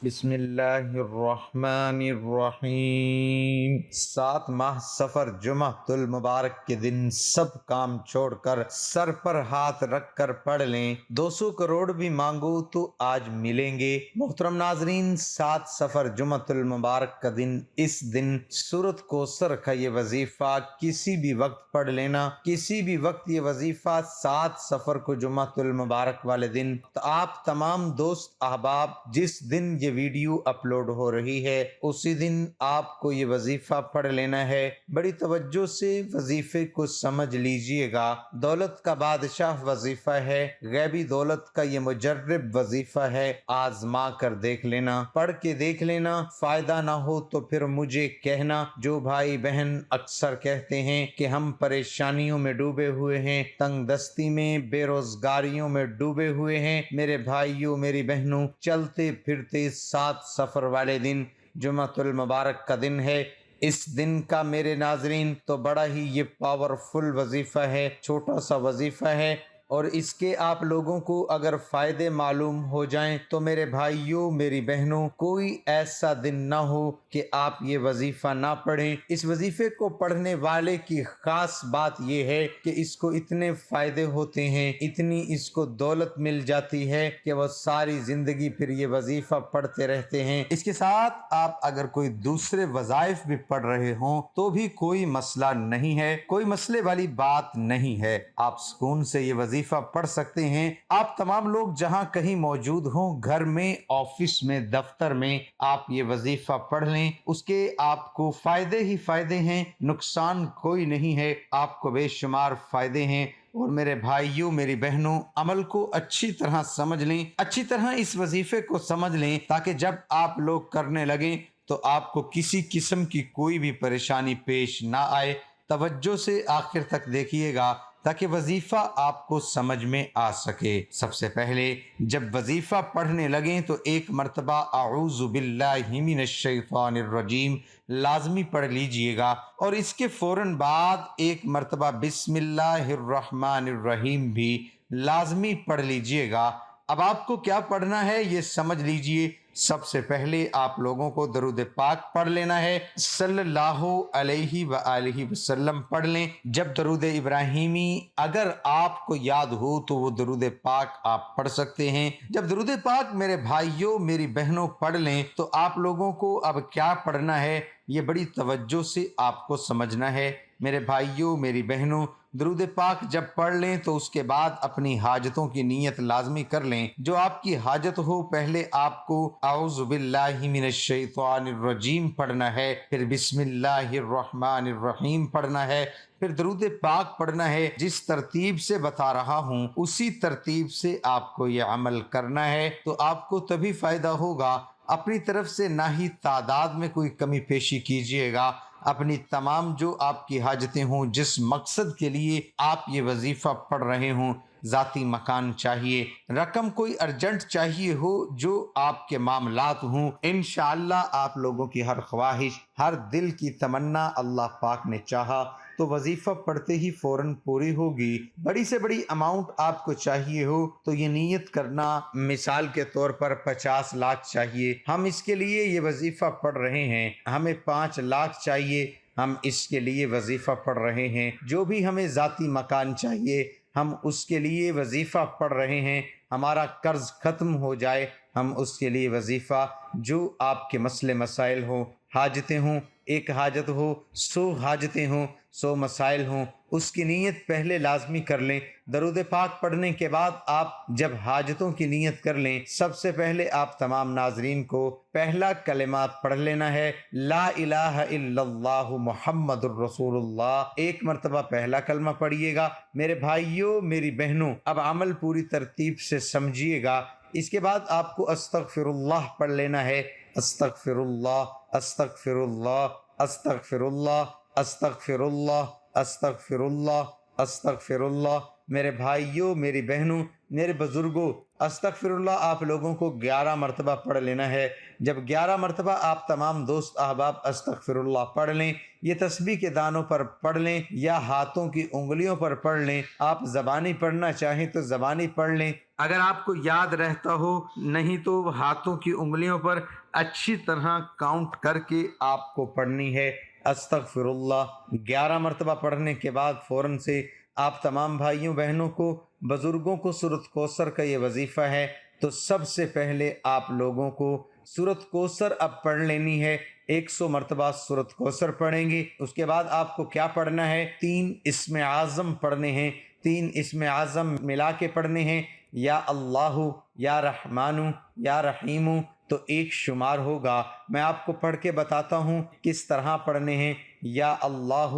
بسم اللہ الرحمن الرحیم۔ 7 ماہ سفر جمعہ المبارک کے دن سب کام چھوڑ کر سر پر ہاتھ رکھ کر پڑھ لیں، 200 کروڑ بھی مانگو تو آج ملیں گے۔ محترم ناظرین، 7 سفر جمعہ المبارک کا دن، اس دن سورۃ کوثر کا یہ وظیفہ کسی بھی وقت پڑھ لینا، کسی بھی وقت یہ وظیفہ 7 سفر کو جمعہ المبارک والے دن۔ تو آپ تمام دوست احباب، جس دن یہ ویڈیو اپلوڈ ہو رہی ہے اسی دن آپ کو یہ وظیفہ پڑھ لینا ہے۔ بڑی توجہ سے وظیفے کو سمجھ لیجئے گا۔ دولت کا بادشاہ وظیفہ ہے، غیبی دولت کا یہ مجرب وظیفہ ہے۔ آزما کر دیکھ لینا، پڑھ کے دیکھ لینا، فائدہ نہ ہو تو پھر مجھے کہنا۔ جو بھائی بہن اکثر کہتے ہیں کہ ہم پریشانیوں میں ڈوبے ہوئے ہیں، تنگ دستی میں، بے روزگاریوں میں ڈوبے ہوئے ہیں، میرے بھائیوں میری بہنوں، چلتے پھرتے 7 سفر والے دن جمعہ المبارک کا دن ہے۔ اس دن کا میرے ناظرین تو بڑا ہی یہ پاورفل وظیفہ ہے، چھوٹا سا وظیفہ ہے، اور اس کے آپ لوگوں کو اگر فائدے معلوم ہو جائیں تو میرے بھائیوں میری بہنوں، کوئی ایسا دن نہ ہو کہ آپ یہ وظیفہ نہ پڑھیں۔ اس وظیفے کو پڑھنے والے کی خاص بات یہ ہے کہ اس کو اتنے فائدے ہوتے ہیں، اتنی اس کو دولت مل جاتی ہے کہ وہ ساری زندگی پھر یہ وظیفہ پڑھتے رہتے ہیں۔ اس کے ساتھ آپ اگر کوئی دوسرے وظائف بھی پڑھ رہے ہوں تو بھی کوئی مسئلہ نہیں ہے، کوئی مسئلے والی بات نہیں ہے، آپ سکون سے یہ وظیفہ پڑھ سکتے ہیں۔ آپ تمام لوگ جہاں کہیں موجود ہوں، گھر میں، آفس میں، دفتر میں، آپ یہ وظیفہ پڑھ لیں، اس کے آپ کو فائدے ہی فائدے ہیں، نقصان کوئی نہیں ہے، آپ کو بے شمار فائدے ہیں۔ اور میرے بھائیوں میری بہنوں، عمل کو اچھی طرح سمجھ لیں، اچھی طرح اس وظیفے کو سمجھ لیں، تاکہ جب آپ لوگ کرنے لگیں تو آپ کو کسی قسم کی کوئی بھی پریشانی پیش نہ آئے۔ توجہ سے آخر تک دیکھیے گا تاکہ وظیفہ آپ کو سمجھ میں آ سکے۔ سب سے پہلے جب وظیفہ پڑھنے لگیں تو ایک مرتبہ اعوذ باللہ من الشیطان الرجیم لازمی پڑھ لیجئے گا، اور اس کے فوراً بعد ایک مرتبہ بسم اللہ الرحمن الرحیم بھی لازمی پڑھ لیجئے گا۔ اب آپ کو کیا پڑھنا ہے یہ سمجھ لیجئے۔ سب سے پہلے آپ لوگوں کو درود پاک پڑھ لینا ہے، صلی اللہ علیہ وآلہ وسلم پڑھ لیں۔ جب درود ابراہیمی اگر آپ کو یاد ہو تو وہ درود پاک آپ پڑھ سکتے ہیں۔ جب درود پاک میرے بھائیوں میری بہنوں پڑھ لیں تو آپ لوگوں کو اب کیا پڑھنا ہے یہ بڑی توجہ سے آپ کو سمجھنا ہے۔ میرے بھائیوں میری بہنوں، درود پاک جب پڑھ لیں تو اس کے بعد اپنی حاجتوں کی نیت لازمی کر لیں۔ جو آپ کی حاجت ہو، پہلے آپ کو اعوذ باللہ من الشیطان الرجیم پڑھنا ہے، پھر بسم اللہ الرحمن الرحیم پڑھنا ہے، پھر درود پاک پڑھنا ہے۔ جس ترتیب سے بتا رہا ہوں اسی ترتیب سے آپ کو یہ عمل کرنا ہے، تو آپ کو تبھی فائدہ ہوگا۔ اپنی طرف سے نہ ہی تعداد میں کوئی کمی پیشی کیجیے گا۔ اپنی تمام جو آپ کی حاجتیں ہوں، جس مقصد کے لیے آپ یہ وظیفہ پڑھ رہے ہوں، ذاتی مکان چاہیے، رقم کوئی ارجنٹ چاہیے ہو، جو آپ کے معاملات ہوں، انشاءاللہ آپ لوگوں کی ہر خواہش، ہر دل کی تمنا اللہ پاک نے چاہا تو وظیفہ پڑھتے ہی فوراً پوری ہوگی۔ بڑی سے بڑی اماؤنٹ آپ کو چاہیے ہو تو یہ نیت کرنا، مثال کے طور پر 50 لاکھ چاہیے، ہم اس کے لیے یہ وظیفہ پڑھ رہے ہیں، ہمیں 5 لاکھ چاہیے، ہم اس کے لیے وظیفہ پڑھ رہے ہیں، جو بھی ہمیں ذاتی مکان چاہیے ہم اس کے لیے وظیفہ پڑھ رہے ہیں، ہمارا قرض ختم ہو جائے ہم اس کے لیے وظیفہ، جو آپ کے مسئلے مسائل ہوں، حاجتیں ہوں، ایک حاجت ہو، 100 حاجتیں ہوں، 100 مسائل ہوں، اس کی نیت پہلے لازمی کر لیں۔ درود پاک پڑھنے کے بعد آپ جب حاجتوں کی نیت کر لیں، سب سے پہلے آپ تمام ناظرین کو پہلا کلمات پڑھ لینا ہے، لا الہ الا اللہ محمد الرسول اللہ۔ ایک مرتبہ پہلا کلمہ پڑھیے گا۔ میرے بھائیوں میری بہنوں، اب عمل پوری ترتیب سے سمجھیے گا۔ اس کے بعد آپ کو استغفر اللہ پڑھ لینا ہے، استغفر اللہ، استغفر اللہ، استغفر اللہ، استغفر اللہ، استغفر اللہ، استغفر اللہ۔ میرے بھائیوں میری بہنوں، میرے بزرگوں، استغفراللہ آپ لوگوں کو 11 مرتبہ پڑھ لینا ہے۔ جب 11 مرتبہ آپ تمام دوست احباب استغفراللہ پڑھ لیں، یہ تسبیح کے دانوں پر پڑھ لیں یا ہاتھوں کی انگلیوں پر پڑھ لیں، آپ زبانی پڑھنا چاہیں تو زبانی پڑھ لیں، اگر آپ کو یاد رہتا ہو، نہیں تو ہاتھوں کی انگلیوں پر اچھی طرح کاؤنٹ کر کے آپ کو پڑھنی ہے۔ استغفراللہ 11 مرتبہ پڑھنے کے بعد فوراً سے آپ تمام بھائیوں بہنوں کو، بزرگوں کو سورۃ کوثر کا یہ وظیفہ ہے، تو سب سے پہلے آپ لوگوں کو سورۃ کوثر اب پڑھ لینی ہے۔ 100 مرتبہ سورۃ کوثر پڑھیں گے۔ اس کے بعد آپ کو کیا پڑھنا ہے؟ 3 اسم اعظم پڑھنے ہیں۔ 3 اسم اعظم ملا کے پڑھنے ہیں، یا اللہ، یا رحمان، یا رحیم، تو 1 شمار ہوگا۔ میں آپ کو پڑھ کے بتاتا ہوں کس طرح پڑھنے ہیں۔ یا اللہ،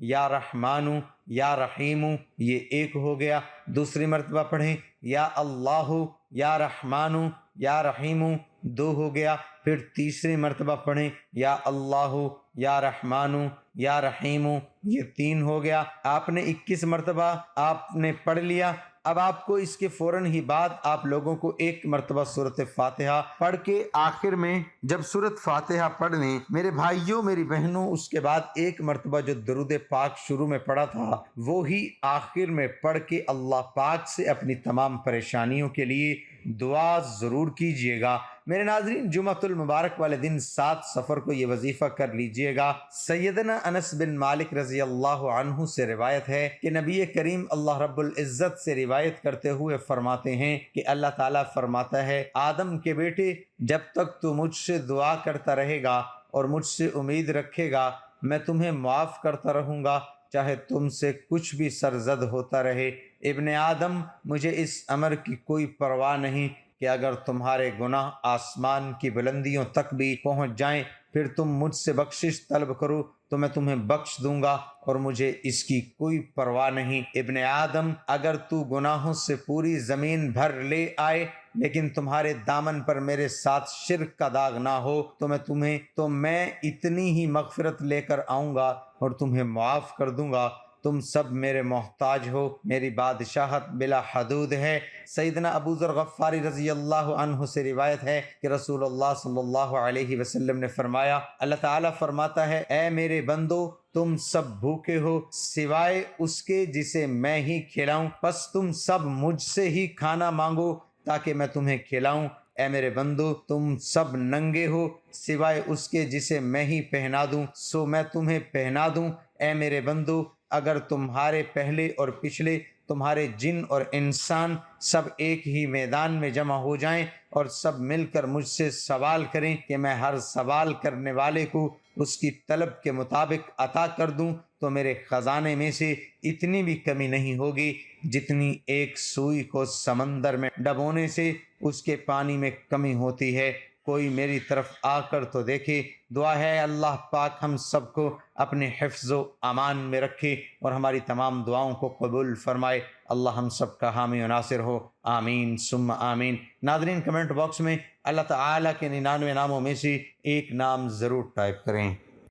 یا رحمان، یا رحیم، یہ 1 ہو گیا۔ دوسری مرتبہ پڑھیں، یا اللہ، یا رحمان، یا رحیم، 2 ہو گیا۔ پھر تیسری مرتبہ پڑھیں، یا اللہ، یا رحمان، یا رحیم، یہ 3 ہو گیا۔ آپ نے 21 مرتبہ آپ نے پڑھ لیا۔ اب آپ کو اس کے فوراً ہی بعد آپ لوگوں کو 1 مرتبہ سورۃ فاتحہ پڑھ کے آخر میں جب سورۃ فاتحہ پڑھ لیں میرے بھائیوں میری بہنوں، اس کے بعد 1 مرتبہ جو درود پاک شروع میں پڑھا تھا وہی آخر میں پڑھ کے اللہ پاک سے اپنی تمام پریشانیوں کے لیے دعا ضرور کیجئے گا۔ میرے ناظرین، جمعۃ المبارک والے دن 7 صفر کو یہ وظیفہ کر لیجئے گا۔ سیدنا انس بن مالک رضی اللہ عنہ سے روایت ہے کہ نبی کریم اللہ رب العزت سے روایت کرتے ہوئے فرماتے ہیں کہ اللہ تعالیٰ فرماتا ہے، آدم کے بیٹے، جب تک تو مجھ سے دعا کرتا رہے گا اور مجھ سے امید رکھے گا، میں تمہیں معاف کرتا رہوں گا، چاہے تم سے کچھ بھی سرزد ہوتا رہے۔ ابن آدم، مجھے اس امر کی کوئی پرواہ نہیں کہ اگر تمہارے گناہ آسمان کی بلندیوں تک بھی پہنچ جائیں، پھر تم مجھ سے بخشش طلب کرو تو میں تمہیں بخش دوں گا، اور مجھے اس کی کوئی پرواہ نہیں۔ ابن آدم، اگر تو گناہوں سے پوری زمین بھر لے آئے لیکن تمہارے دامن پر میرے ساتھ شرک کا داغ نہ ہو تو میں اتنی ہی مغفرت لے کر آؤں گا اور تمہیں معاف کر دوں گا۔ تم سب میرے محتاج ہو، میری بادشاہت بلا حدود ہے۔ سیدنا ابو ذر غفاری رضی اللہ عنہ سے روایت ہے کہ رسول اللہ صلی اللہ علیہ وسلم نے فرمایا، اللہ تعالیٰ فرماتا ہے، اے میرے بندو، تم سب بھوکے ہو سوائے اس کے جسے میں ہی کھلاؤں، پس تم سب مجھ سے ہی کھانا مانگو تاکہ میں تمہیں کھلاؤں۔ اے میرے بندو، تم سب ننگے ہو سوائے اس کے جسے میں ہی پہنا دوں، سو میں تمہیں پہنا دوں۔ اے میرے بندو، اگر تمہارے پہلے اور پچھلے، تمہارے جن اور انسان سب ایک ہی میدان میں جمع ہو جائیں اور سب مل کر مجھ سے سوال کریں کہ میں ہر سوال کرنے والے کو اس کی طلب کے مطابق عطا کر دوں، تو میرے خزانے میں سے اتنی بھی کمی نہیں ہوگی جتنی ایک سوئی کو سمندر میں ڈبونے سے اس کے پانی میں کمی ہوتی ہے۔ کوئی میری طرف آ کر تو دیکھے۔ دعا ہے اللہ پاک ہم سب کو اپنے حفظ و امان میں رکھے اور ہماری تمام دعاؤں کو قبول فرمائے۔ اللہ ہم سب کا حامی و ناصر ہو، آمین ثم آمین۔ ناظرین، کمنٹ باکس میں اللہ تعالیٰ کے 99 ناموں میں سے ایک نام ضرور ٹائپ کریں۔